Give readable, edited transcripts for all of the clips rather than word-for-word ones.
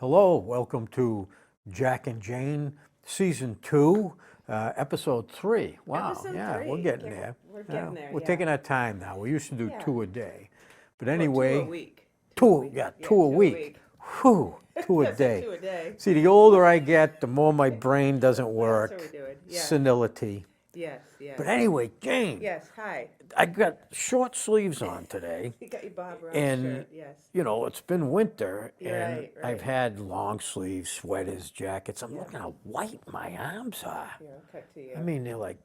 Hello, welcome to Jack and Jane Season 2, Episode 3. Wow, Episode yeah, we're 3. getting there. We're getting there, We're yeah. taking our time now. We used to do Yeah. 2 a day. But Well, anyway, two a week. Two a week. yeah, Yeah, 2 a week. Whew, 2 a That's day. 2 a day. See, the older I get, the more my brain doesn't work. That's what we're doing. Yeah. Senility. Yes, yes. But anyway, Jane, Yes, hi. I got short sleeves on today. You got your Bob Ross And, shirt, yes. you know, it's been winter, and Right, I've right. had long sleeves, sweaters, jackets. I'm looking how white my arms are. Here, I'll cut to you. I mean, they're like,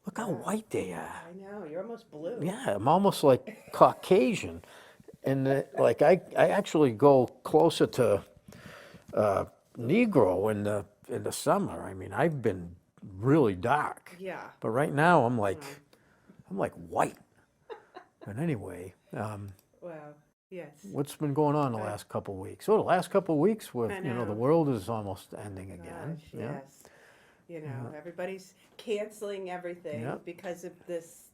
look how white they are. I know, you're almost blue. Yeah, I'm almost like Caucasian. And like, I actually go closer to Negro in the summer. I mean, I've been really dark. Yeah. But right now, I'm like white. But anyway, Wow, yes. what's been going on the last couple of weeks? So the last couple of weeks, with I you know, the know. world is almost ending again. Gosh, yes. You know, everybody's canceling everything Yeah. because of this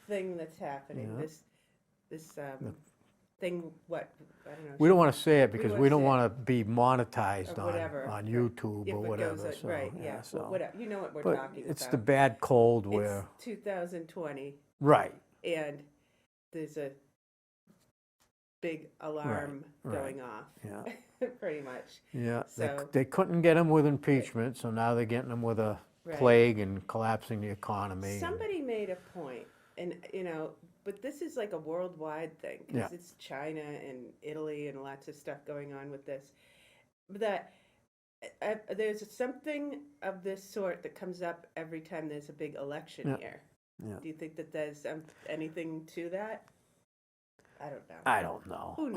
thing that's happening. Yeah. This thing, what, I don't know. We don't want to say it because won't we don't say it. want to be monetized Or whatever. on YouTube If or it whatever. goes, So, right, yeah, well, so. whatever, you know what we're But talking it's about. the bad cold where, It's 2020, right, and there's a big alarm right. going off, yeah, pretty much. yeah. So- They couldn't get him with impeachment, so now they're getting him with a Right. plague and collapsing the economy. and- Somebody made a point, and you know, but this is like a worldwide thing because Yeah. it's China and Italy and lots of stuff going on with this. That there's something of this sort that comes up every time there's a big election Yeah. year. Yeah. Do you think that there's anything to that? I don't know. I don't know. Who knows?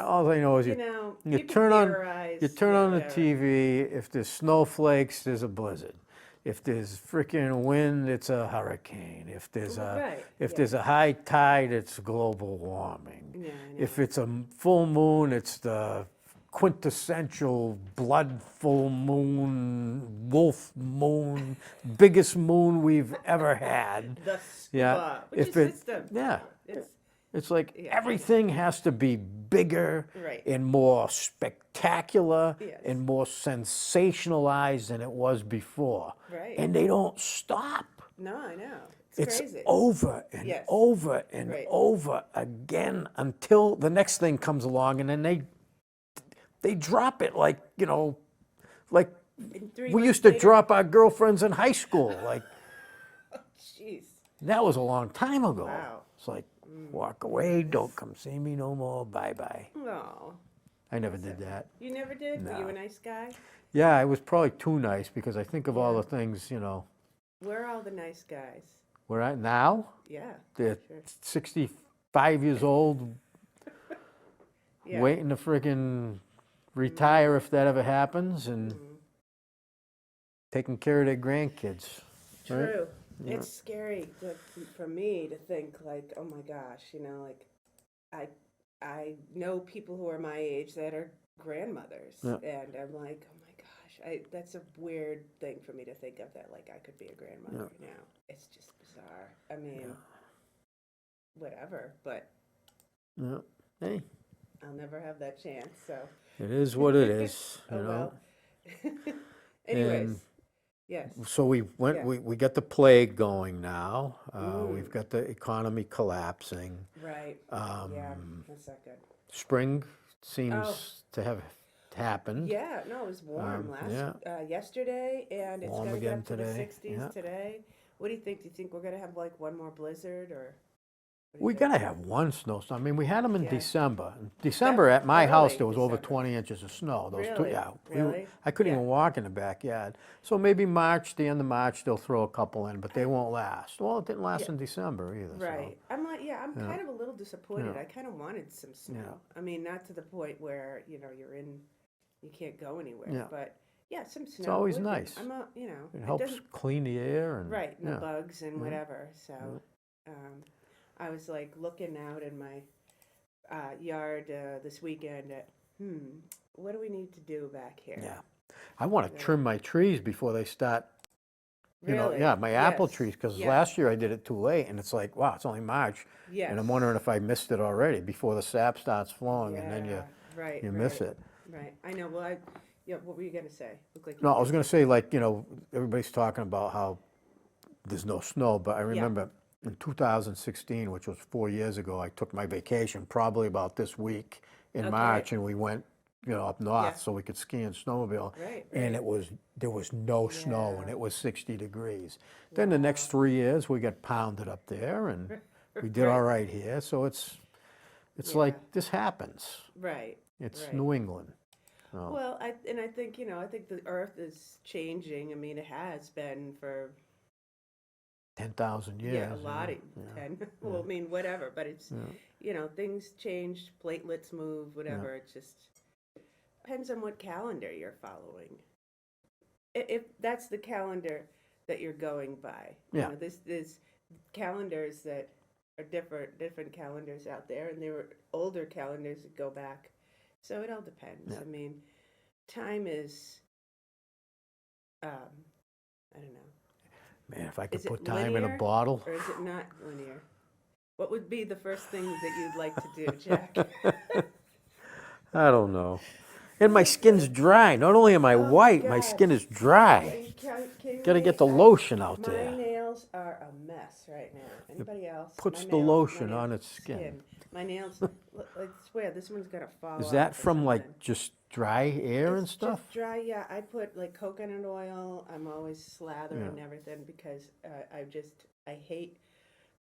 All I know is You know, you can turn on theorize, you turn on the whatever. TV. If there's snowflakes, there's a blizzard. If there's freaking wind, it's a hurricane. If there's Right, if yeah. there's a high tide, it's global warming. Yeah, I know. If it's a full moon, it's the quintessential blood full moon, wolf moon, biggest moon we've ever had. The Yeah, spa, which if is it- just a, yeah. it's It's like Yeah. everything has to be bigger Right. and more spectacular Yes. and more sensationalized than it was before. Right. And they don't stop. no, I know. It's It's crazy. over and Yes. over and Right. over again until the next thing comes along, and then they drop it like, you know, like And 3 we months used to later- drop our girlfriends in high school. Like Jeez. that was a long time ago. Wow. It's like walk away, don't come see me no more, bye bye. No. I never did that. You never did? Were you No. a nice guy? Yeah, I was probably too nice because I think of all the things, you know, Where are all the nice guys? where I now Yeah. they're Sure. 65 years old, Yeah. waiting to friggin' retire if that ever happens, and taking care of their grandkids. right? True. It's scary for me to think like, oh my gosh, you know, like I know people who are my age that are grandmothers, Yeah. and I'm like, oh my gosh, that's a weird thing for me to think of that like I could be a grandmother now. It's just bizarre. I mean, whatever, but Yeah. Hey, I'll never have that chance. So, it is what it is, you oh know. well. Anyways, And- yes. So we went. Yeah. We got the plague going now. Mm. We've got the economy collapsing. Right. Um, Yeah, that's not good. Spring seems to have happened. Yeah, no, it was warm yesterday, and it's Warm gonna get again up to the today, 60s yeah. today. What do you think? Do you think we're gonna have like one more blizzard, or? what do you We think? gotta have one snowstorm. I mean, we had them in Yeah. December. In December at my house, early there was over December. 20 inches of snow. Those two, Really? yeah. Really? I couldn't Yeah. even walk in the backyard. So maybe March, the end of March, they'll throw a couple in, but they won't last. Well, it didn't last in December either. Right. I'm like, yeah, I'm kind of a little disappointed. Yeah. I kind of wanted some snow. Yeah. I mean, not to the point where you know you can't go anywhere. Yeah. But yeah, some snow. It's always would be- nice. I'm a, you know, It helps doesn't- clean the air and Right, and the yeah. bugs and whatever. So, I was like looking out in my yard this weekend at, what do we need to do back here? Yeah. I want to trim my trees before they start. You know, Really? yeah, my apple Yes. trees, because Yeah. last year I did it too late, and it's like, wow, it's only March, Yes. and I'm wondering if I missed it already before the sap starts flowing, and then Yeah, right, you miss right. it. right. I know, well, yeah, what were you gonna say? Looked like you No, I were was gonna say, like, everybody's talking about how there's no snow, but I remember in 2016, which was 4 years ago, I took my vacation probably about this week in Okay. March, and we went, up north Yeah. so we could ski and snowmobile. Right, And right. there was no snow, and Yeah. it was 60 degrees. Then the next 3 years, we got pounded up there, and we did all right here. So it's Yeah. like this happens. Right, It's right. New England. So, Well, I think, I think the earth is changing. I mean, it has been for, 10,000 years. yeah, a lot of, yeah. 10, well, I mean, whatever, but it's, things change, platelets move, whatever. It just depends on what calendar you're following. If that's the calendar that you're going by. Yeah. There's calendars that are different calendars out there, and there were older calendars that go back. So it all depends. Yeah. I mean, time is, I don't know. Man, if I could Is it put time in a linear, bottle. or is it not linear? What would be the first thing that you'd like to do, Jack? I don't know. And my skin's dry. Not only am I white, my God. skin is dry. Gotta get the lotion out My there. nails are a mess right now. Anybody else? puts My the nails- lotion my on nails- its skin. My nails, I swear, this one's gonna fall Is off that or from like something. just dry air and It's stuff? just dry, yeah. I put like coconut oil. I'm always slathering everything because I hate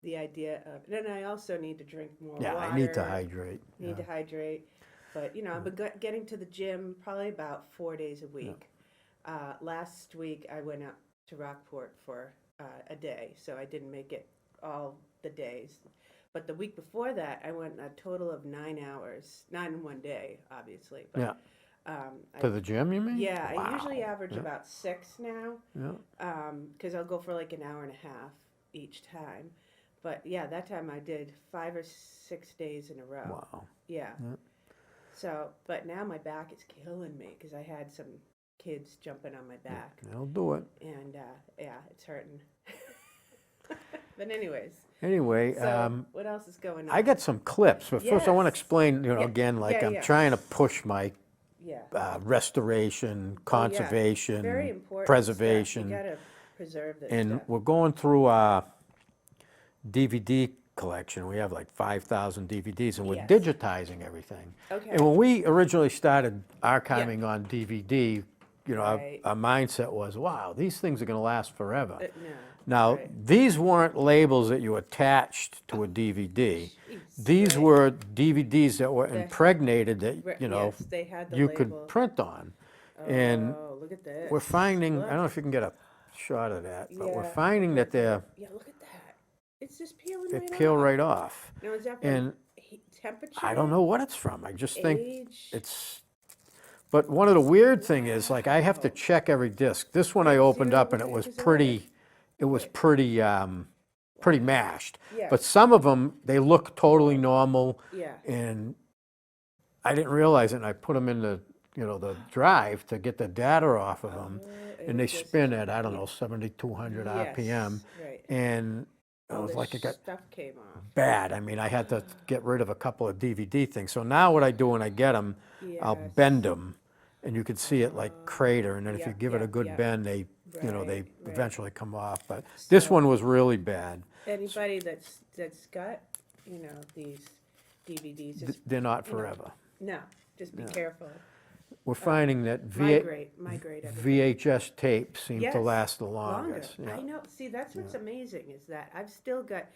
the idea of. Then I also need to drink more Yeah, water. I need to hydrate. Need to hydrate. But I've been getting to the gym probably about 4 days a week. Last week I went up to Rockport for a day, so I didn't make it all the days. But the week before that, I went a total of 9 hours, 9 in one day, obviously. But, Yeah. To the gym, you mean? yeah, I Wow. usually average about 6 now, Yeah. because I'll go for like an hour and a half each time. But yeah, that time I did 5 or 6 days in a row. Wow. Yeah. So, but now my back is killing me because I had some kids jumping on my back, They'll do it. and yeah, it's hurting. But anyways, Anyway, so what else is going on? I got some clips, but first I want to Yes. explain, Yeah, again, like yeah, I'm yeah. trying to push my Yeah. restoration, Oh, yeah. conservation, Very important preservation. Stuff. You gotta preserve this And stuff. we're going through our DVD collection. We have like 5,000 DVDs, and we're Yes. digitizing everything. Okay. And when we originally started archiving on DVD, Right. our mindset was, wow, these things are going to last forever. No. Now, right. these weren't labels that you attached to a DVD. These were DVDs that were impregnated that, Yes, they had the you label. could print on. And Oh, look at this. we're finding, I Look. don't know if you can get a shot of that, but we're Yeah. finding that Yeah, look at that. It's just peeling they right peel off. right off. Now, is that from And temperature? I don't know what it's from. I just think Age? it's, but one of the weird thing is, like, I have to check every disc. This one I opened up and it was pretty, pretty mashed. Yeah. But some of them, they look totally normal. Yeah. And I didn't realize it, and I put them in the, the drive to get the data off of them. And they just- spin at, I don't know, 7,200 RPM. Yes, right. And it All was this like it got stuff came off. bad. I mean, I had to get rid of a couple of DVD things. So now what I do when I get them, I'll Yes. bend them, and you can see it like crater. And then if you Yep, give it a yep, good yep. bend, they Right. eventually come off. But this So- one was really bad. Anybody that's got these DVDs, just, They're not forever. no, just be careful. We're finding that Migrate everything. VHS tapes seem to Yes, last the Longer. longest. I know. See, that's what's amazing is that I've still got,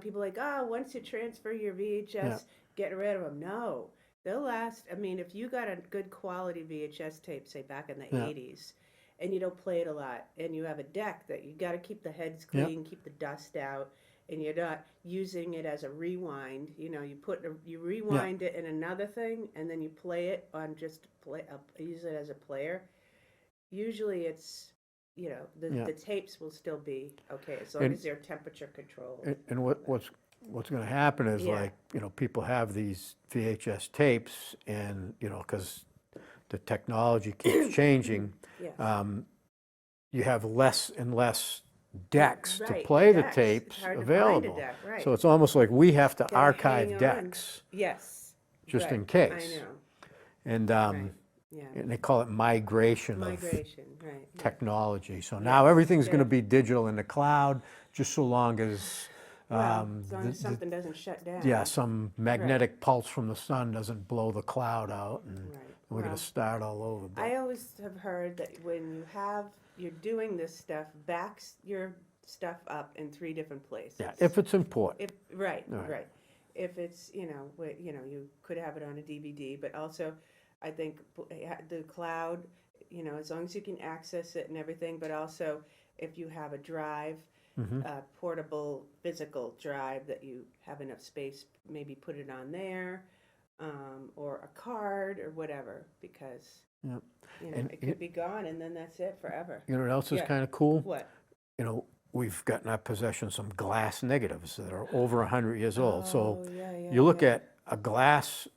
people like, oh, once you transfer your VHS, get rid of them. No, they'll last. I mean, if you got a good quality VHS tape, say back in the 80s, and you don't play it a lot, and you have a deck that you got to keep the heads clean, keep the dust out, and you're not using it as a rewind. You rewind it in another thing, and then you play it on use it as a player. Usually, it's the tapes will still be okay as long And- as they're temperature controlled. And what's going to happen is, Yeah. like, people have these VHS tapes, and, because the technology keeps changing, Yes. you have less and less decks to Right, play the decks. It's tapes hard to find a available. deck, right. So it's almost like we have to Gotta archive hang on. decks Yes. just right, in case. I know. And Right. Yeah. and they call it migration of Migration, right. Yeah. technology. So now everything's going to yeah. be digital in the cloud, just so long as Well, as long as something doesn't shut down. yeah, some magnetic pulse from the sun doesn't blow the cloud out, and Right. we're going Well, to start all over. But I always have heard that when you're doing this stuff, backs your stuff up in 3 different places. yeah, if it's important. Right, Right. right. If it's, you could have it on a DVD, but also I think the cloud, as long as you can access it and everything, but also if you have a drive, portable physical drive that you have enough space, maybe put it on there, or a card or whatever, because Yeah. it could be gone and then that's it forever. You know what else is Yeah. kind of cool? What? We've got in our possession some glass negatives that are over 100 years old. So Oh, yeah, you look yeah. at a glass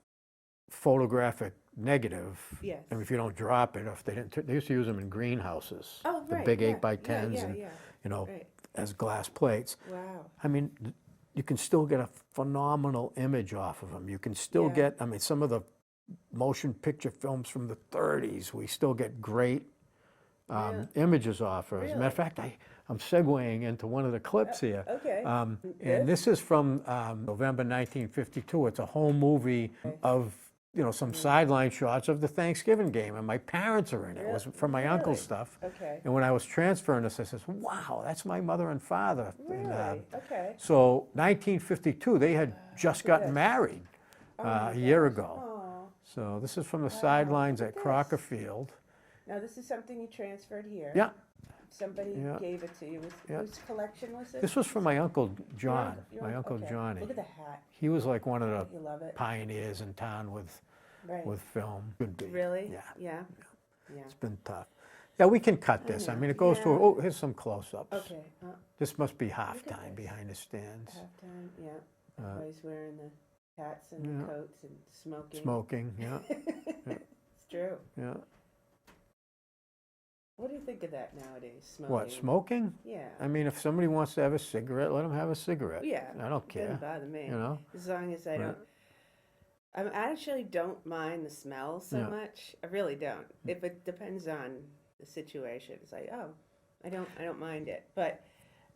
photographic negative, Yes. and if you don't drop it, if they didn't, they used to use them in greenhouses, Oh, the right. big yeah, 8x10s, yeah, and yeah. Right. as glass plates. Wow. I mean, you can still get a phenomenal image off of them. You can still Yeah. get, I mean, some of the motion picture films from the 30s, we still get great images off of. As a matter of fact, I'm segueing into one of the clips here. Okay. And this is from November 1952. It's a home movie of, some sideline shots of the Thanksgiving game, and my parents are in it. It was from my uncle's Really? stuff. Okay. And when I was transferring this, I said, wow, that's my mother and father. And, Really? Okay. so 1952, they had just gotten this. married my a year gosh. ago. Aw. So this is from the sidelines look at at Crocker this. Field. Now this is something you transferred here. Yeah, Somebody Yeah. gave it to you. Yeah. Whose collection was this? this was from my Uncle John, Your my Uncle okay. Johnny. Look at the hat. He was like one of You the love it. pioneers in town with Right. film. Could be. Really? Yeah, Yeah. Yeah. it's been tough. Yeah, we can cut this. I know. mean, it goes to, Yeah. oh, here's some close-ups. Okay. This must be at halftime this. behind the stands. Halftime. Yeah. Everybody's wearing the hats and the yeah. coats and smoking. Smoking, yeah, It's true. yeah. What do you think of that nowadays? Smoking. What, smoking? Yeah. I mean, if somebody wants to have a cigarette, let them have a cigarette. Yeah. I don't care, Doesn't bother me. you know? As long as I Right. don't. I actually don't mind the smell so Yeah. much. I really don't. If it depends on the situation, it's like, oh, I don't mind it. But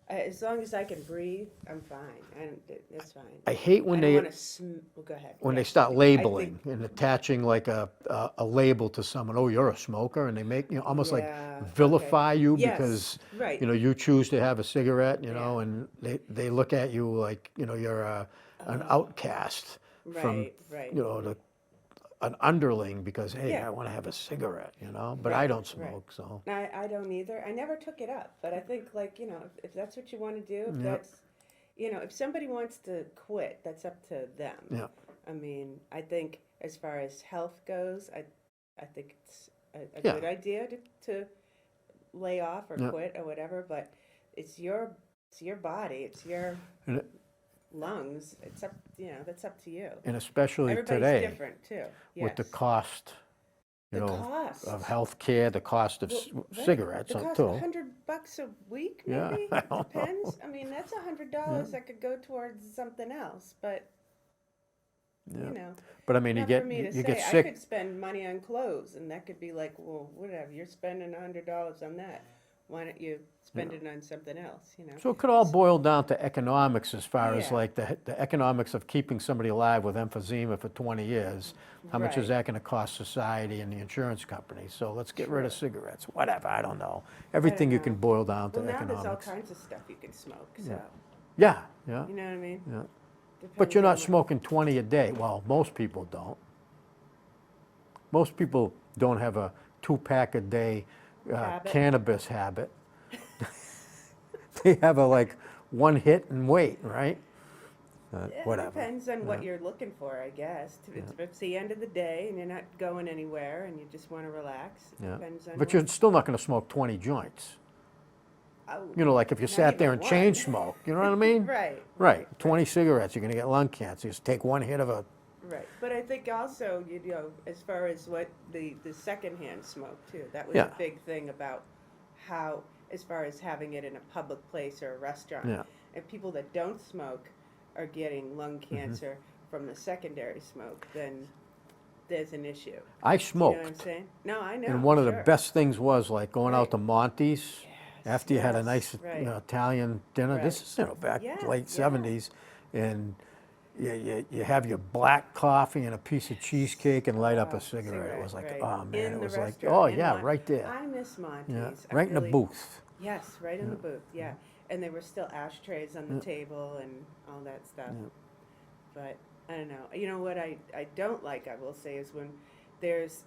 as long as I can breathe, I'm fine. It's fine. I hate when I they, don't want to. Well, go ahead. when Yeah. they start I labeling think- and attaching like a label to someone, oh, you're a smoker, and they make, almost like Yeah, vilify you Yes, because, right. you choose to have a cigarette, Yeah. and they look at you like, you're an outcast from, Right, right. an underling because, hey, Yeah. I want to have a cigarette, but I Right, don't right. smoke, so. I don't either. I never took it up, but I think if that's what you want to do, if Yeah. that's if somebody wants to quit, that's up to them. Yeah. I mean, I think as far as health goes, I think it's a Yeah. good idea to lay off or Yeah. quit or whatever, but it's your body, it's your And it- lungs. It's up, that's up to you. And especially Everybody's today, different too. with the Yes. cost, The cost. of health care, the cost of Well, right. cigarettes The cost too. $100 a week, Yeah, maybe. I don't know. Depends. I mean, that's $100 that could go towards something else. But Yeah. But I mean, you not get for me to you say. get I sick. could spend money on clothes, and that could be like, well, whatever. You're spending $100 on that. Why don't you spend it on something else? So it could all boil down to economics as far as Yeah. like the economics of keeping somebody alive with emphysema for 20 years. How much is Right. that going to cost society and the insurance company? So let's get rid of cigarettes. Whatever, I don't know. Everything you know. can boil down to Well, now there's all economics. kinds of stuff you can smoke. So Yeah, yeah, you know what I mean. yeah. But Depends you're on not smoking 20 a day. Well, most people don't. Most people don't have a 2-pack a day Habit. cannabis habit. They have a like one hit and wait, right? It Whatever. depends on what you're looking for, I guess. If it's the end of the day and you're not going anywhere and you just want to relax, it Yeah. depends on But you're still not going to smoke 20 joints. Oh, Like if you Not sat there even and chain one. smoke, you know what I mean? right, Right. 20 cigarettes, you're going to get lung cancer. Just take one hit of a. right. But I think also, as far as what the secondhand smoke too, that was Yeah. a big thing about how, as far as having it in a public place or a restaurant. Yeah. If people that don't smoke are getting lung Mm-hmm. cancer from the secondary smoke, then there's an issue. I You know what I'm smoked. saying? No, I know. And one of the sure. best things was like going out Right. to Monty's Yes, after you had a yes, nice right. Italian dinner. This Right. is back Yeah, late yeah. 70s, and you have your black coffee and a piece of cheesecake and light up a cigarette. It was like, right. oh man, In it the was like, restaurant, oh in yeah, Mon- right there. I miss Monty's. Yeah, I right in the really- booth. Yes, right in the booth, yeah. And there were still ashtrays on the table and all that stuff. But I don't know. You know what I don't like, I will say, is when there's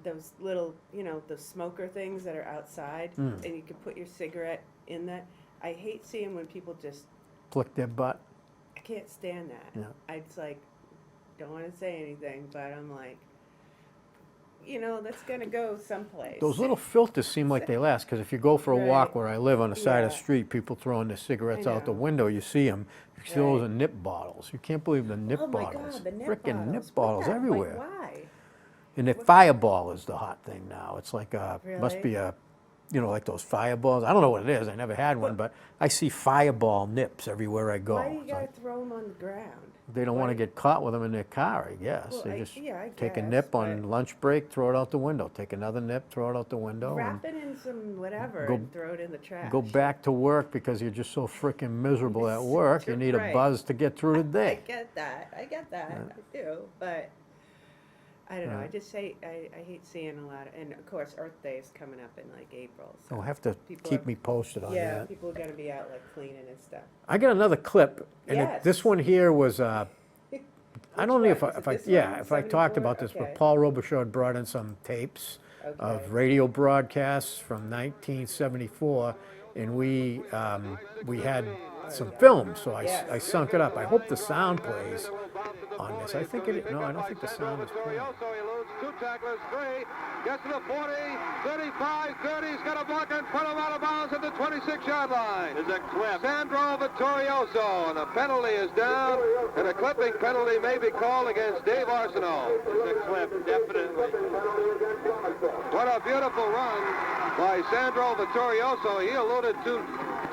those little, the smoker things that are outside and you can put your cigarette in that. I hate seeing when people just, Flick their butt. I can't stand that. Yeah. It's like, don't want to say anything, but I'm like, that's going to go someplace. Those little filters seem like they last, because if you go for a walk Right. where I live on the side of the Yeah. street, people throwing their cigarettes out the know. window, you see them. You see those Right. are nip bottles. You can't believe the nip Oh my bottles. God, the nip Frickin' bottles. nip What bottles the- everywhere. Like, why? And the Fireball is the hot thing now. It's like must Really? be like those Fireballs. I don't know what it is. I never had one, but I see Fireball nips everywhere I go. Why do you It's gotta like, throw them on the ground? they don't want to get caught with them in their car, I guess. Well, They just I take a guess, nip on but- lunch break, throw it out the window. Take another nip, throw it out the window. and Wrap it in some whatever Go- and throw it in the trash. Go back to work because you're just so freaking miserable at work. You need a Right. buzz to get through the I day. get that. I do. But I don't know. I Right. just say I hate seeing a lot of, and of course Earth Day is coming up in like April. So You'll have to People keep are- me posted on yeah, that. people are gonna be out like cleaning and stuff. I got another clip, and Yes. this one here was. I don't know Which if one? I, Is if it I this yeah, one? if I talked 74? about this, Okay. but Paul Robichaud had brought in some tapes Okay. of radio broadcasts from 1974, and we had some film, so Yes. I sunk it up. I hope the sound plays on this. I think it. No, I don't think the sound is playing. Torioso eludes two tacklers, three, gets to the 40, 35, 30, he's got a block in front of him out of bounds at the 26-yard line. There's a clip. Sandro Vittorioso, and a penalty is down, and a clipping penalty may be called against Dave Arsenault. There's a clip, definitely. What a beautiful run by Sandro Vittorioso. He eluded two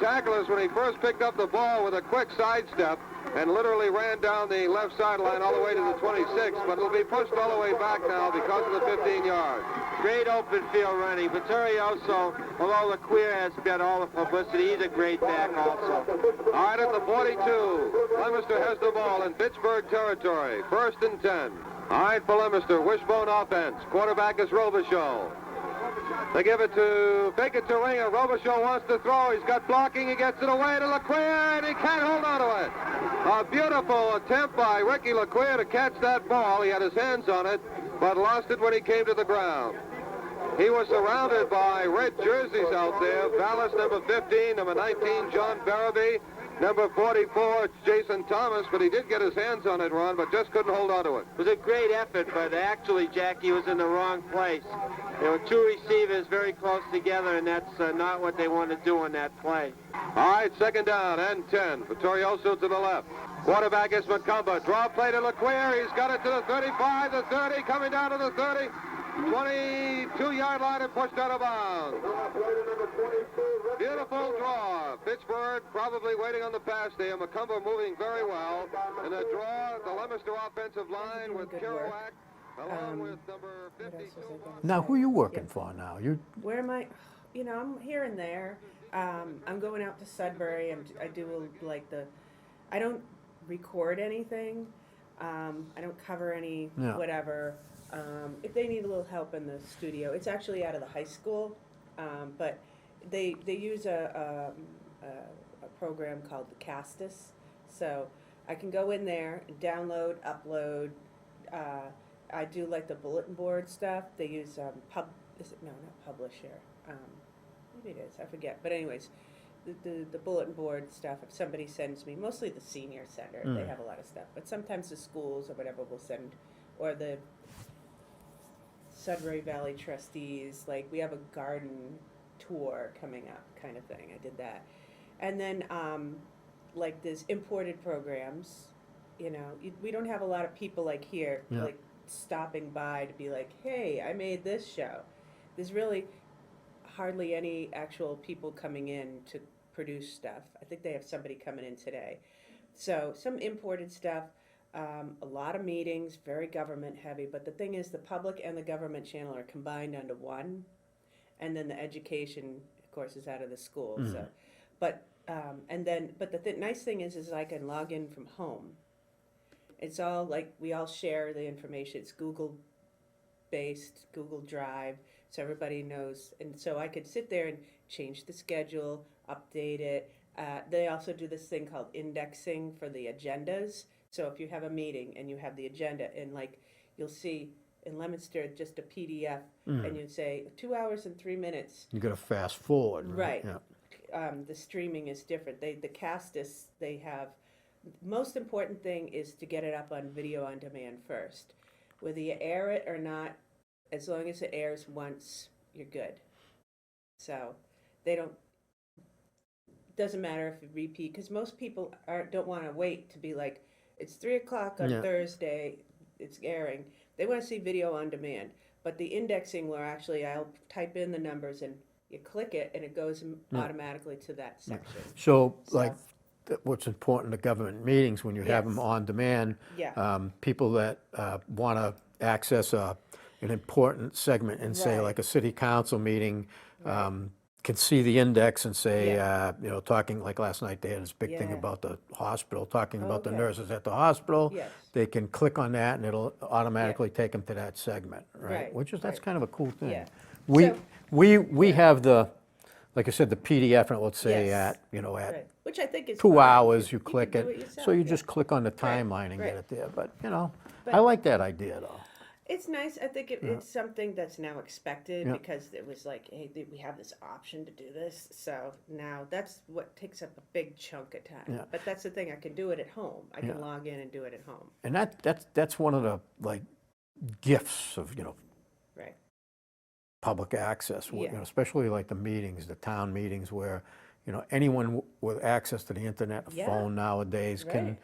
tacklers when he first picked up the ball with a quick sidestep and literally ran down the left sideline all the way to the 26, but it'll be pushed all the way back now because of the 15 yards. Great open field running. Vittorioso, although LeQueer has got all the publicity, he's a great back also. All right, at the 42, Leominster has the ball in Pittsburgh territory. 1st and 10. All right, for Leominster, wishbone offense. Quarterback is Robichaud. They give it to Ringer. Robichaud wants to throw. He's got blocking. He gets it away to LeQueer, and he can't hold on to it. A beautiful attempt by Ricky LeQueer to catch that ball. He had his hands on it, but lost it when he came to the ground. He was surrounded by red jerseys out there. Vallis, number 15, number 19, John Barabee, number 44, Jason Thomas, but he did get his hands on it, Ron, but just couldn't hold on to it. It was a great effort, but actually, Jackie was in the wrong place. There were two receivers very close together, and that's not what they want to do on that play. All right, 2nd down and 10. Vittorioso to the left. Quarterback is McCumber. Draw play to LeQueer. He's got it to the 35, the 30, coming down to the 30. 22-yard line and pushed out of bounds. Beautiful draw. Pittsburgh probably waiting on the pass there. McCumber moving very well. And the draw, the Leominster offensive line with Good work. Kerouac, along with number What else 52. was I gonna Now, say? who you working for now? You Where am I? I'm here and there. I'm going out to Sudbury. I do I don't record anything. I don't cover any Yeah. whatever. If they need a little help in the studio, it's actually out of the high school, but they use a program called the Castus, so I can go in there and download, upload. I do like the bulletin board stuff. They use not Publisher. Maybe it is. I forget. But anyways, the bulletin board stuff. If somebody sends me, mostly the senior center, they have a lot of stuff. But sometimes the schools or whatever will send, or the Sudbury Valley trustees. Like we have a garden tour coming up, kind of thing. I did that, and then like there's imported programs. We don't have a lot of people like here, Yeah. like stopping by to be like, hey, I made this show. There's really hardly any actual people coming in to produce stuff. I think they have somebody coming in today. So some imported stuff. A lot of meetings, very government heavy, but the thing is, the public and the government channel are combined under one, and then the education, of course, is out of the school. So, but but the nice thing is I can log in from home. It's all like we all share the information. It's Google based, Google Drive, so everybody knows. And so I could sit there and change the schedule, update it. They also do this thing called indexing for the agendas. So if you have a meeting and you have the agenda, and like you'll see in Leominster just a PDF, and you say 2 hours and 3 minutes. You gotta fast forward. Right. Yeah. The streaming is different. The cast is, they have, most important thing is to get it up on video on demand first. Whether you air it or not, as long as it airs once, you're good. So they don't, doesn't matter if you repeat, because most people don't want to wait to be like, it's 3 o'clock on Yeah. Thursday, it's airing. They want to see video on demand. But the indexing, where actually I'll type in the numbers and you click it and it goes automatically to that section. So, like, what's important to government meetings, when you have them Yes. on demand, Yeah. people that want to access an important segment in, say, Right. like a city council meeting, can see the index and say, talking, like last night, they had this big thing Yeah. about the hospital, talking about the Okay. nurses at the hospital. Yes. They can click on that and it'll automatically take them to that segment, right? Right, Which is, that's right. kind of a cool thing. Yeah. We, So- we have the, like I said, the PDF, and let's say Yes. at Right. Which I think is 2 fine. hours, you can click do it. yourself, So you yeah. just click on the timeline and right. get it there. But, I But- like that idea, though. It's nice. I think it's something that's now expected, Yeah. because it was like, hey, we have this option to do this. So now that's what takes up a big chunk of time. Yeah. But that's the thing. I can do it at home. I Yeah. can log in and do it at home. And that's one of the, like, gifts of, Right. public access, Yeah. especially like the meetings, the town meetings, where, anyone with access to the internet, a Yeah. phone nowadays Right.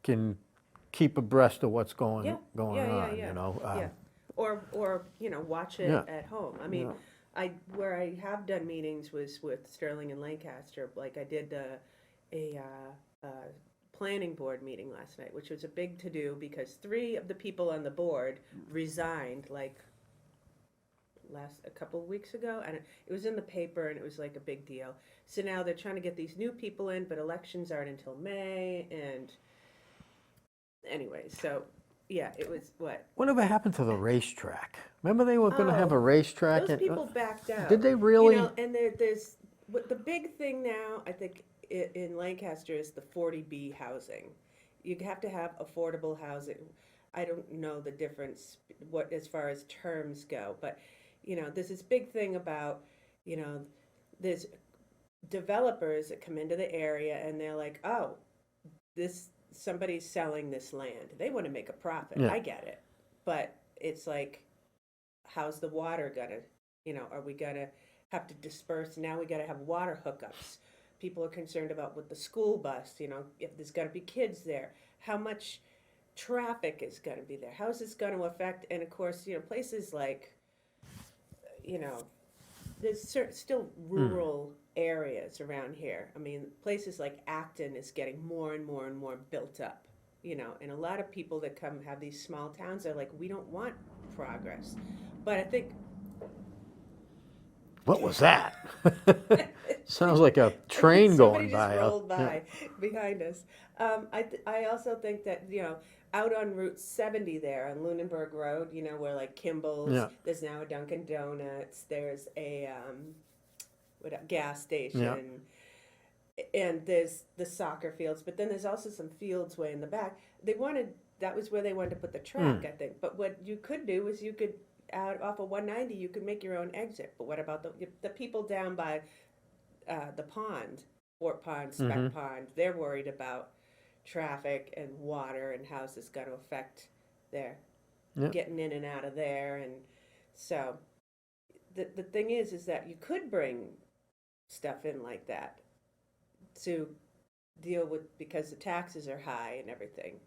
can keep abreast of what's going Yeah. on, Yeah. Um, Or watch it Yeah. at home. I mean, Yeah. where I have done meetings was with Sterling and Lancaster. Like I did a planning board meeting last night, which was a big to do because 3 of the people on the board resigned like a couple of weeks ago, and it was in the paper and it was like a big deal. So now they're trying to get these new people in, but elections aren't until May, and anyway, so yeah, it was what. Whatever happened to the racetrack? Remember they were going to have a Oh, racetrack? Those people backed out. Did they really? And there's what the big thing now, I think, in Lancaster is the 40B housing. You have to have affordable housing. I don't know the difference what as far as terms go, but there's this big thing about there's developers that come into the area and they're like, oh, somebody's selling this land. They want to make a profit. Yeah. I get it, but it's like, how's the water gonna, are we gonna have to disperse? Now we gotta have water hookups. People are concerned about with the school bus, if there's gotta be kids there, how much traffic is gonna be there, how's this gonna affect, and of course, places like, there's still rural areas around here. I mean, places like Acton is getting more and more and more built up, and a lot of people that come have these small towns are like, we don't want progress. But I think What was that? Sounds like a train somebody going by. just rolled Yeah. by behind us. I also think that out on Route 70 there on Lunenburg Road, where like Kimball's, Yeah. there's now a Dunkin' Donuts, there's a gas station, and there's the soccer fields, but then there's also some fields way in the back. That was where they wanted to put the track, I think. But what you could do is you could out off of 190, you could make your own exit. But what about the people down by the pond, Fort Pond, Speck Pond? They're worried about traffic and water and how's this going to affect their getting in and out of there. And so the thing is that you could bring stuff in like that to deal with, because the taxes are high and everything.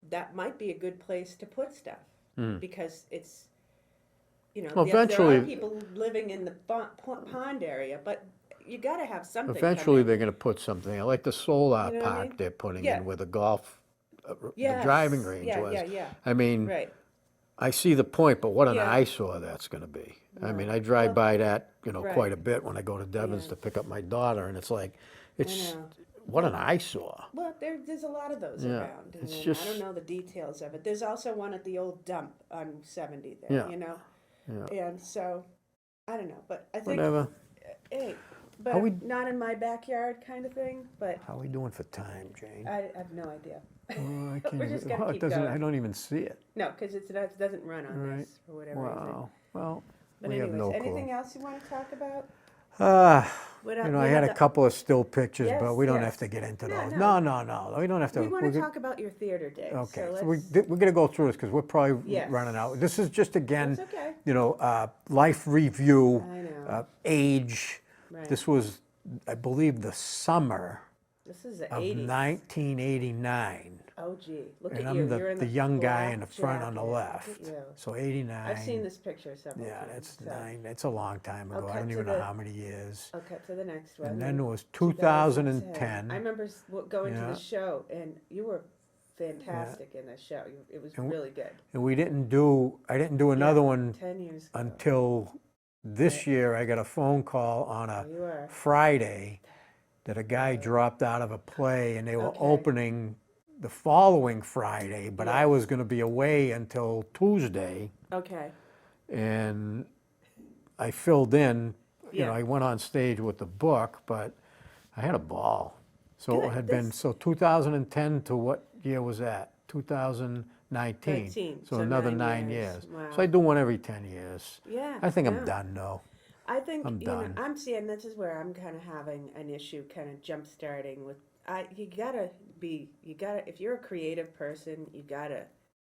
That might be a good place to put stuff because it's, Well, there eventually- are people living in the pond area, but you got to have something. Eventually, coming. they're going to put something, like the solar You know what I park mean? they're putting Yeah. in with a golf the driving range yeah, was. yeah, yeah. I mean, Right. I see the point, but what an Yeah. eyesore that's gonna be. I mean, I drive by that, right. quite a bit when I go to Devon's Yeah. to pick up my daughter, and it's like, it's, know. what an eyesore. Well, there's a lot of those Yeah, around. And it's then just- I don't know the details of it. There's also one at the old dump on 70 there, Yeah. you know? Yeah. And so, I don't know, but I think, Whatever. hey, but How we- not in my backyard kind of thing, but How we doing for time, Jane? I have no idea. Oh, I can't We're just even- gonna oh, it keep doesn't, going. I don't even see it. No, because it doesn't run on Right. this for whatever reason. Wow. Well, But we have anyways, no anything clue. else you want to talk about? You What know, I what had a other- couple of still pictures, but Yes, we don't yes. have to get into No, those. no. No. We don't have to. We want we're to go- talk about your theater day. Okay, So so let's, we're going to go through this because we're probably Yes. running out. This is just, again, That's okay. life review, I know. age. Right. This was, I believe, the summer This is the of 80s. 1989. Oh, gee. Look And at I'm you. You're in the young guy black in the front on the jacket. Look left. at you. So 89. I've seen this picture several Yeah, times. it's so. it's a long time I'll ago. I cut don't to even know the- how many years. I'll cut to the next one. And then it was 2010. 2010. I remember going to Yeah. the show, and you were fantastic in the show. It was And really good. And I didn't do another Yeah, one 10 years ago. until this year. I got a phone call on a You were. Friday that a guy dropped out of a play and they were Okay. opening the following Friday, but I Yes. was going to be away until Tuesday, Okay. and I filled in. Yeah. I went on stage with the book, but I had a ball. So Good. it had been, so 2010 to what year was that? 2019. 19, So so another 9 9 years. years. Wow. So I do one every 10 years. Yeah. I think yeah. I'm done though. I think I'm done. I'm seeing this is where I'm kind of having an issue, kind of jump starting with. You gotta if you're a creative person, you gotta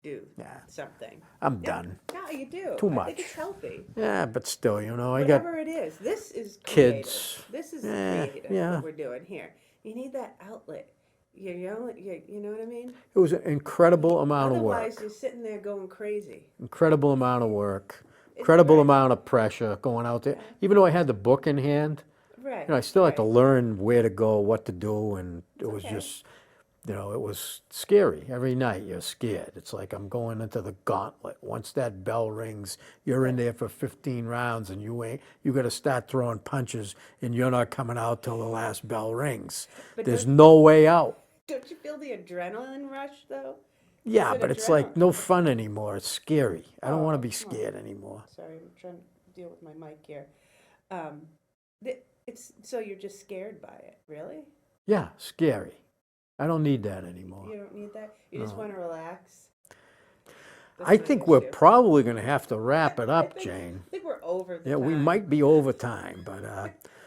do Yeah. something. I'm Yeah. done. No, you do. Too I much. think it's healthy. Yeah, but still, I got Whatever it is, this is kids. creative. This is Yeah, creative. yeah. What we're doing here. You need that outlet. You know what I mean? it was an incredible amount of Otherwise, work. you're sitting there going crazy. Incredible amount of work. It's Incredible right. amount of pressure going out there. Even though I had the book in hand, Right. I still had to right. learn where to go, what to do, and it was okay. just, it was scary. Every night you're scared. It's like I'm going into the gauntlet. Once that bell rings, you're in there for 15 rounds, and you got to start throwing punches, and you're not coming out till the last bell rings. But There's don't- no way out. Don't you feel the adrenaline rush though? Yeah, an but it's like adrenaline. no fun anymore. It's scary. I don't want to be Oh. scared anymore. Sorry, I'm trying to deal with my mic here. It's so you're just scared by it, really? Yeah, scary. I don't need that anymore. You don't need that. You just No. want to relax. That's I my think we're issue. probably going to have to wrap it up, I Jane. think we're over. The Yeah, we time. might be over time, but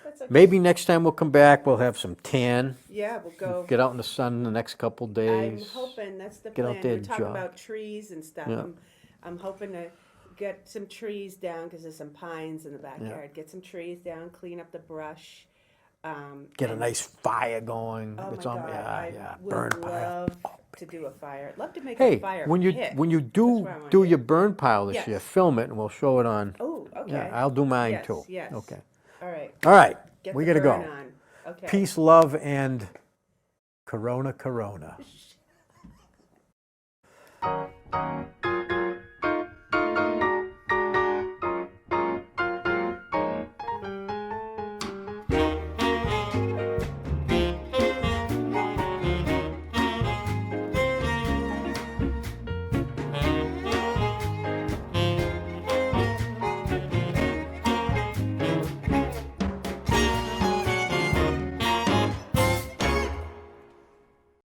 That's okay. maybe next time we'll come back, we'll have some tan. Yeah, we'll go. Get out in the sun the next couple I'm days. hoping that's the Get out plan. there We're and talking jog. about trees and stuff. Yeah. I'm hoping to get some trees down because there's some pines in the backyard. Get some trees down, clean up the brush. Get a and- nice fire going. Oh it's my on, God, yeah, I yeah. would Burn pile. love to do a fire. I'd love to make Hey, a fire when you pit. when you That's do what I wanna do do. your burn pile this Yes. year, film it and we'll show it on. Oh, okay. Yeah, I'll do mine Yes, too. yes. Okay. All right. All right. Get We the gotta go. burn on. Okay. Peace, love, and Corona.